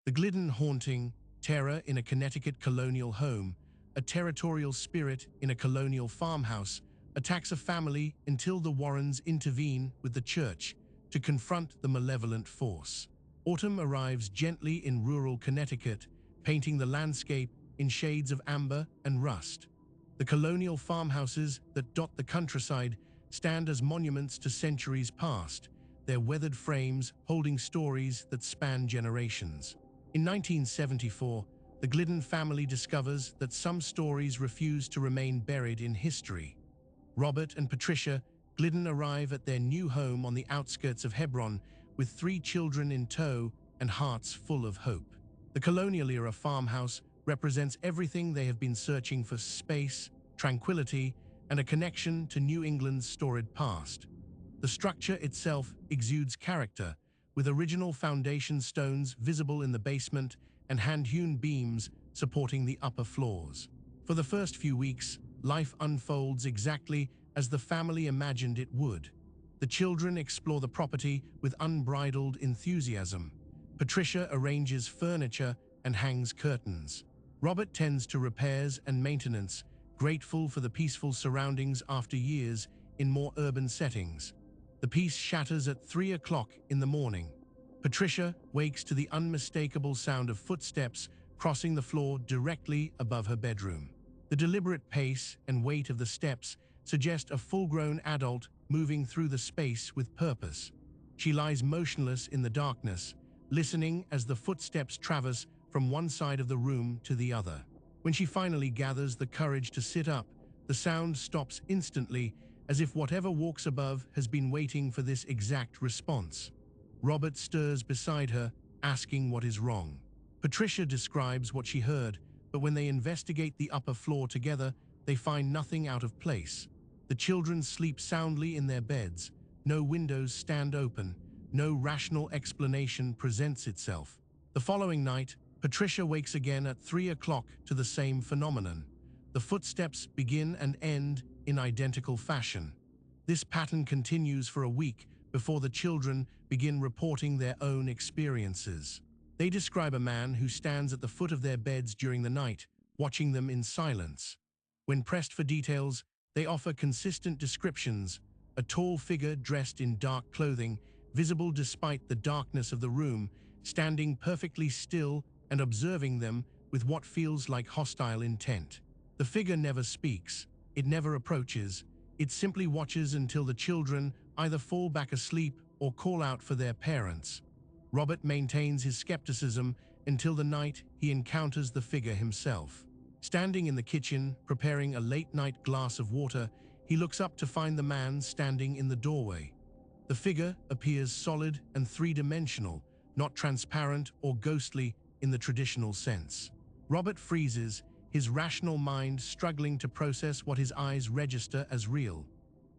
The Glidden haunting, terror in a Connecticut colonial home, a territorial spirit in a colonial farmhouse, attacks a family until the Warrens intervene with the church to confront the malevolent force. Autumn arrives gently in rural Connecticut, painting the landscape in shades of amber and rust. The colonial farmhouses that dot the countryside stand as monuments to centuries past, their weathered frames holding stories that span generations. In 1974, the Glidden family discovers that some stories refuse to remain buried in history. Robert and Patricia Glidden arrive at their new home on the outskirts of Hebron with 3 children in tow and hearts full of hope. The colonial-era farmhouse represents everything they have been searching for: space, tranquility, and a connection to New England's storied past. The structure itself exudes character, with original foundation stones visible in the basement and hand-hewn beams supporting the upper floors. For the first few weeks, life unfolds exactly as the family imagined it would. The children explore the property with unbridled enthusiasm. Patricia arranges furniture and hangs curtains. Robert tends to repairs and maintenance, grateful for the peaceful surroundings after years in more urban settings. The peace shatters at 3 o'clock in the morning. Patricia wakes to the unmistakable sound of footsteps crossing the floor directly above her bedroom. The deliberate pace and weight of the steps suggest a full-grown adult moving through the space with purpose. She lies motionless in the darkness, listening as the footsteps traverse from one side of the room to the other. When she finally gathers the courage to sit up, the sound stops instantly, as if whatever walks above has been waiting for this exact response. Robert stirs beside her, asking what is wrong. Patricia describes what she heard, but when they investigate the upper floor together, they find nothing out of place. The children sleep soundly in their beds. No windows stand open. No rational explanation presents itself. The following night, Patricia wakes again at 3 o'clock to the same phenomenon. The footsteps begin and end in identical fashion. This pattern continues for a week before the children begin reporting their own experiences. They describe a man who stands at the foot of their beds during the night, watching them in silence. When pressed for details, they offer consistent descriptions: a tall figure dressed in dark clothing, visible despite the darkness of the room, standing perfectly still and observing them with what feels like hostile intent. The figure never speaks, it never approaches, it simply watches until the children either fall back asleep or call out for their parents. Robert maintains his skepticism until the night he encounters the figure himself. Standing in the kitchen, preparing a late-night glass of water, he looks up to find the man standing in the doorway. The figure appears solid and three-dimensional, not transparent or ghostly in the traditional sense. Robert freezes, his rational mind struggling to process what his eyes register as real.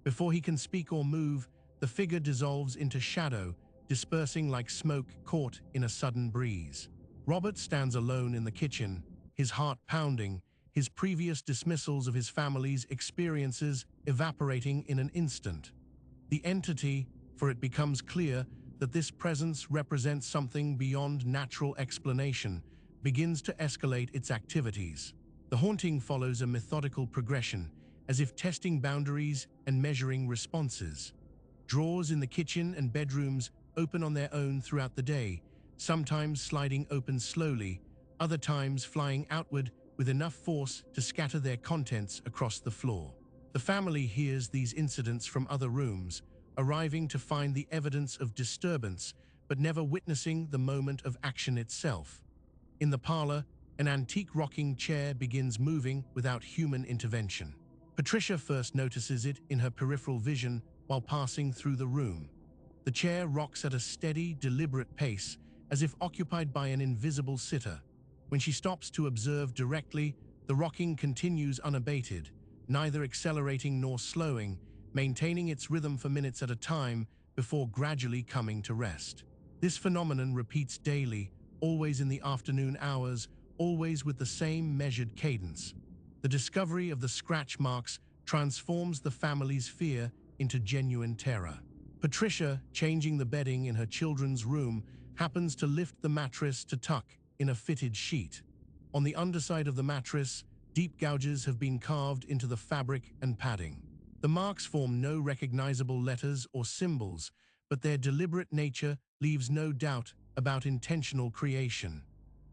Before he can speak or move, the figure dissolves into shadow, dispersing like smoke caught in a sudden breeze. Robert stands alone in the kitchen, his heart pounding, his previous dismissals of his family's experiences evaporating in an instant. The entity, for it becomes clear that this presence represents something beyond natural explanation, begins to escalate its activities. The haunting follows a methodical progression, as if testing boundaries and measuring responses. Drawers in the kitchen and bedrooms open on their own throughout the day, sometimes sliding open slowly, other times flying outward with enough force to scatter their contents across the floor. The family hears these incidents from other rooms, arriving to find the evidence of disturbance, but never witnessing the moment of action itself. In the parlor, an antique rocking chair begins moving without human intervention. Patricia first notices it in her peripheral vision while passing through the room. The chair rocks at a steady, deliberate pace, as if occupied by an invisible sitter. When she stops to observe directly, the rocking continues unabated, neither accelerating nor slowing, maintaining its rhythm for minutes at a time before gradually coming to rest. This phenomenon repeats daily, always in the afternoon hours, always with the same measured cadence. The discovery of the scratch marks transforms the family's fear into genuine terror. Patricia, changing the bedding in her children's room, happens to lift the mattress to tuck in a fitted sheet. On the underside of the mattress, deep gouges have been carved into the fabric and padding. The marks form no recognizable letters or symbols, but their deliberate nature leaves no doubt about intentional creation.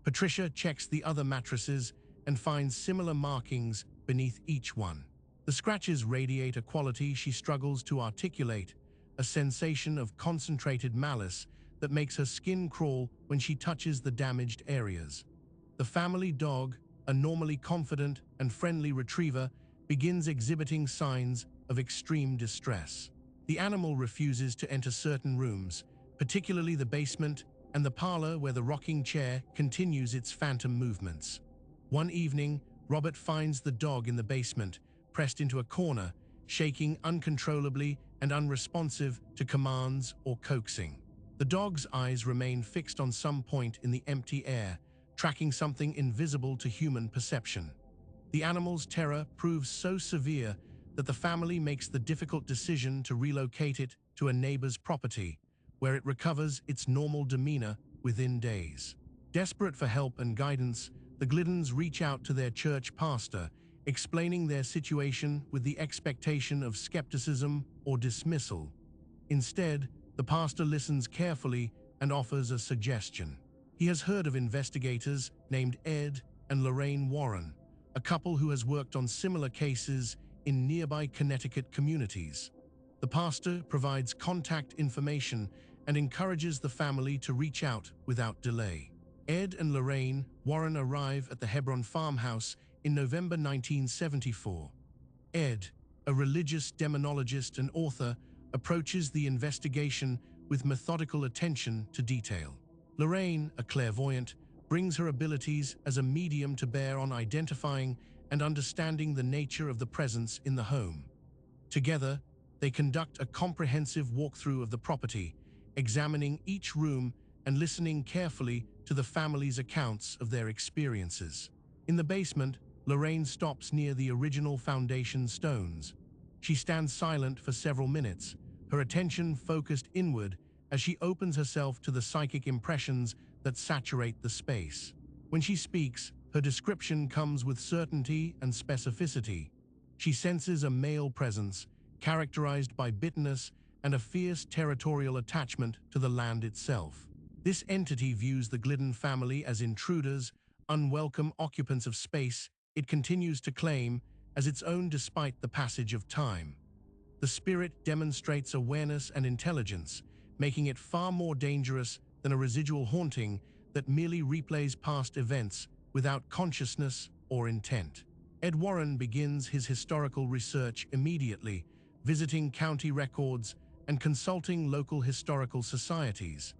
Patricia checks the other mattresses and finds similar markings beneath each one. The scratches radiate a quality she struggles to articulate, a sensation of concentrated malice that makes her skin crawl when she touches the damaged areas. The family dog, a normally confident and friendly retriever, begins exhibiting signs of extreme distress. The animal refuses to enter certain rooms, particularly the basement and the parlor where the rocking chair continues its phantom movements. One evening, Robert finds the dog in the basement, pressed into a corner, shaking uncontrollably and unresponsive to commands or coaxing. The dog's eyes remain fixed on some point in the empty air, tracking something invisible to human perception. The animal's terror proves so severe that the family makes the difficult decision to relocate it to a neighbor's property, where it recovers its normal demeanor within days. Desperate for help and guidance, the Gliddens reach out to their church pastor, explaining their situation with the expectation of skepticism or dismissal. Instead, the pastor listens carefully and offers a suggestion. He has heard of investigators named Ed and Lorraine Warren, a couple who has worked on similar cases in nearby Connecticut communities. The pastor provides contact information and encourages the family to reach out without delay. Ed and Lorraine Warren arrive at the Hebron farmhouse in November 1974. Ed, a religious demonologist and author, approaches the investigation with methodical attention to detail. Lorraine, a clairvoyant, brings her abilities as a medium to bear on identifying and understanding the nature of the presence in the home. Together, they conduct a comprehensive walkthrough of the property, examining each room and listening carefully to the family's accounts of their experiences. In the basement, Lorraine stops near the original foundation stones. She stands silent for several minutes, her attention focused inward as she opens herself to the psychic impressions that saturate the space. When she speaks, her description comes with certainty and specificity. She senses a male presence, characterized by bitterness and a fierce territorial attachment to the land itself. This entity views the Glidden family as intruders, unwelcome occupants of space it continues to claim as its own despite the passage of time. The spirit demonstrates awareness and intelligence, making it far more dangerous than a residual haunting that merely replays past events without consciousness or intent. Ed Warren begins his historical research immediately, visiting county records and consulting local historical societies.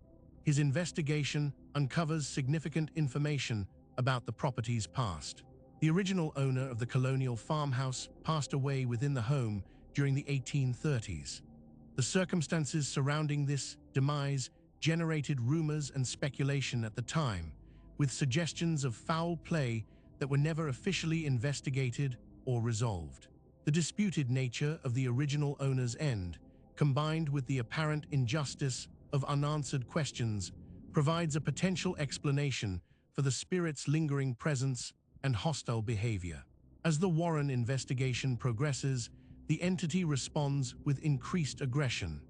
His investigation uncovers significant information about the property's past. The original owner of the Colonial farmhouse passed away within the home during the 1830s. The circumstances surrounding this demise generated rumors and speculation at the time, with suggestions of foul play that were never officially investigated or resolved. The disputed nature of the original owner's end, combined with the apparent injustice of unanswered questions, provides a potential explanation for the spirit's lingering presence and hostile behavior. As the Warren investigation progresses, the entity responds with increased aggression.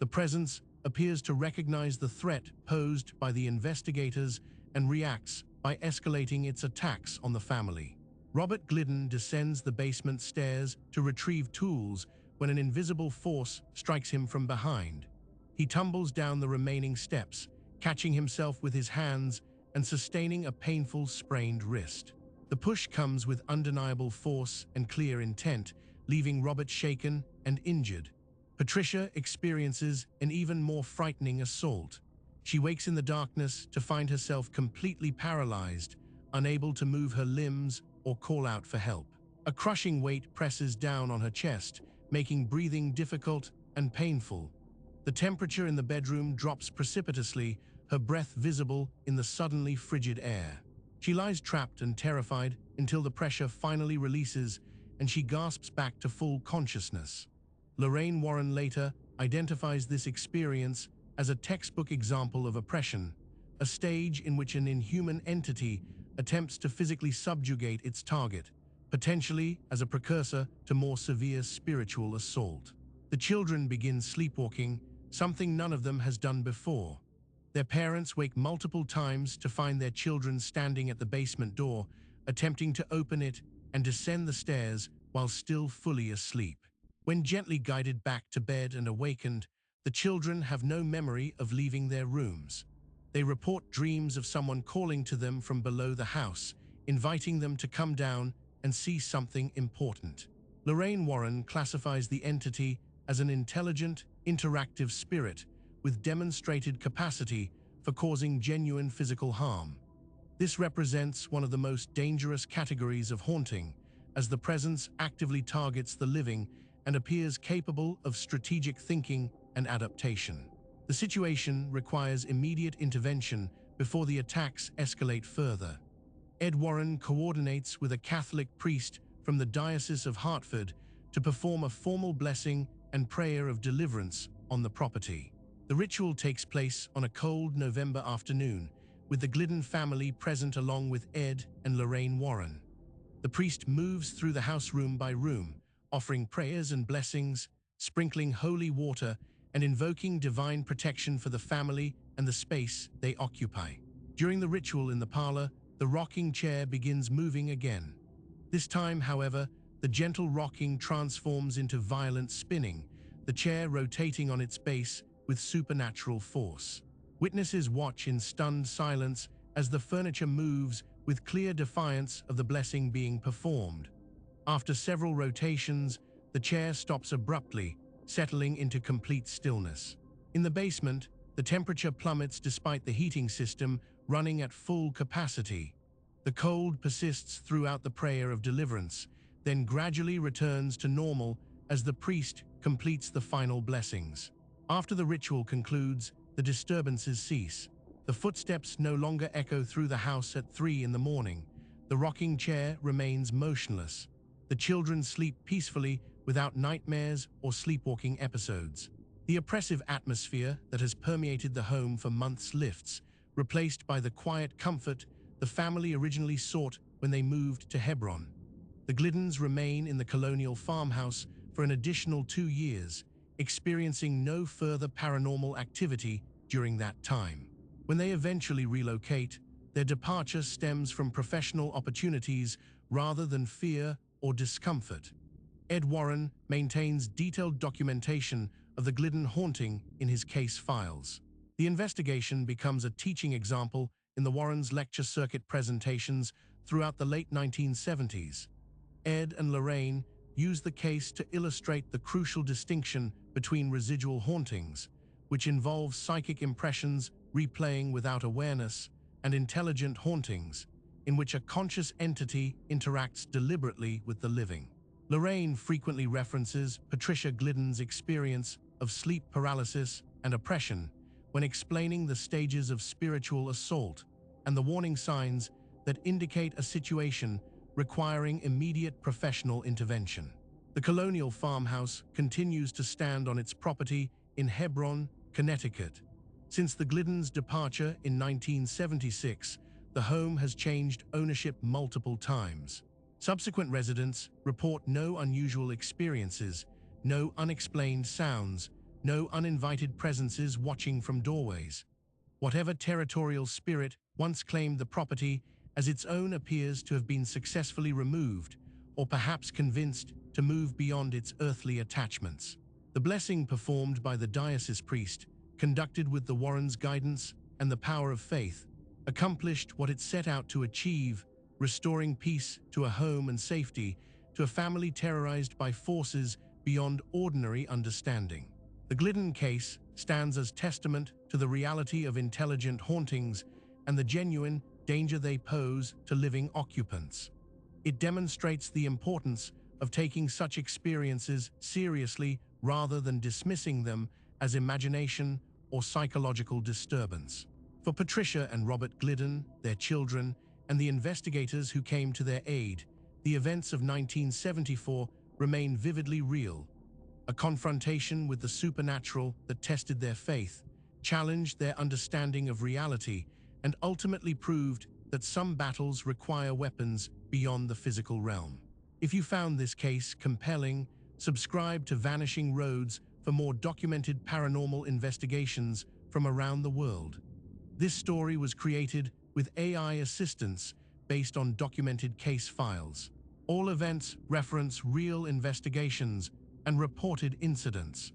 The presence appears to recognize the threat posed by the investigators and reacts by escalating its attacks on the family. Robert Glidden descends the basement stairs to retrieve tools when an invisible force strikes him from behind. He tumbles down the remaining steps, catching himself with his hands and sustaining a painful sprained wrist. The push comes with undeniable force and clear intent, leaving Robert shaken and injured. Patricia experiences an even more frightening assault. She wakes in the darkness to find herself completely paralyzed, unable to move her limbs or call out for help. A crushing weight presses down on her chest, making breathing difficult and painful. The temperature in the bedroom drops precipitously, her breath visible in the suddenly frigid air. She lies trapped and terrified until the pressure finally releases and she gasps back to full consciousness. Lorraine Warren later identifies this experience as a textbook example of oppression, a stage in which an inhuman entity attempts to physically subjugate its target, potentially as a precursor to more severe spiritual assault. The children begin sleepwalking, something none of them has done before. Their parents wake multiple times to find their children standing at the basement door, attempting to open it and descend the stairs while still fully asleep. When gently guided back to bed and awakened, the children have no memory of leaving their rooms. They report dreams of someone calling to them from below the house, inviting them to come down and see something important. Lorraine Warren classifies the entity as an intelligent, interactive spirit with demonstrated capacity for causing genuine physical harm. This represents one of the most dangerous categories of haunting, as the presence actively targets the living and appears capable of strategic thinking and adaptation. The situation requires immediate intervention before the attacks escalate further. Ed Warren coordinates with a Catholic priest from the Diocese of Hartford to perform a formal blessing and prayer of deliverance on the property. The ritual takes place on a cold November afternoon, with the Glidden family present along with Ed and Lorraine Warren. The priest moves through the house room by room, offering prayers and blessings, sprinkling holy water, and invoking divine protection for the family and the space they occupy. During the ritual in the parlor, the rocking chair begins moving again. This time, however, the gentle rocking transforms into violent spinning, the chair rotating on its base with supernatural force. Witnesses watch in stunned silence as the furniture moves with clear defiance of the blessing being performed. After several rotations, the chair stops abruptly, settling into complete stillness. In the basement, the temperature plummets despite the heating system running at full capacity. The cold persists throughout the prayer of deliverance, then gradually returns to normal as the priest completes the final blessings. After the ritual concludes, the disturbances cease. The footsteps no longer echo through the house at 3 in the morning. The rocking chair remains motionless. The children sleep peacefully without nightmares or sleepwalking episodes. The oppressive atmosphere that has permeated the home for months lifts, replaced by the quiet comfort the family originally sought when they moved to Hebron. The Gliddens remain in the Colonial farmhouse for an additional 2 years, experiencing no further paranormal activity during that time. When they eventually relocate, their departure stems from professional opportunities rather than fear or discomfort. Ed Warren maintains detailed documentation of the Glidden haunting in his case files. The investigation becomes a teaching example in the Warrens' lecture circuit presentations throughout the late 1970s. Ed and Lorraine use the case to illustrate the crucial distinction between residual hauntings, which involve psychic impressions replaying without awareness, and intelligent hauntings, in which a conscious entity interacts deliberately with the living. Lorraine frequently references Patricia Glidden's experience of sleep paralysis and oppression when explaining the stages of spiritual assault and the warning signs that indicate a situation requiring immediate professional intervention. The Colonial farmhouse continues to stand on its property in Hebron, Connecticut. Since the Gliddens' departure in 1976, the home has changed ownership multiple times. Subsequent residents report no unusual experiences, no unexplained sounds, no uninvited presences watching from doorways. Whatever territorial spirit once claimed the property as its own appears to have been successfully removed, or perhaps convinced to move beyond its earthly attachments. The blessing performed by the diocese priest, conducted with the Warrens' guidance and the power of faith, accomplished what it set out to achieve, restoring peace to a home and safety to a family terrorized by forces beyond ordinary understanding. The Glidden case stands as testament to the reality of intelligent hauntings and the genuine danger they pose to living occupants. It demonstrates the importance of taking such experiences seriously rather than dismissing them as imagination or psychological disturbance. For Patricia and Robert Glidden, their children, and the investigators who came to their aid, the events of 1974 remain vividly real, a confrontation with the supernatural that tested their faith, challenged their understanding of reality, and ultimately proved that some battles require weapons beyond the physical realm. If you found this case compelling, subscribe to Vanishing Roads for more documented paranormal investigations from around the world. This story was created with AI assistance based on documented case files. All events reference real investigations and reported incidents.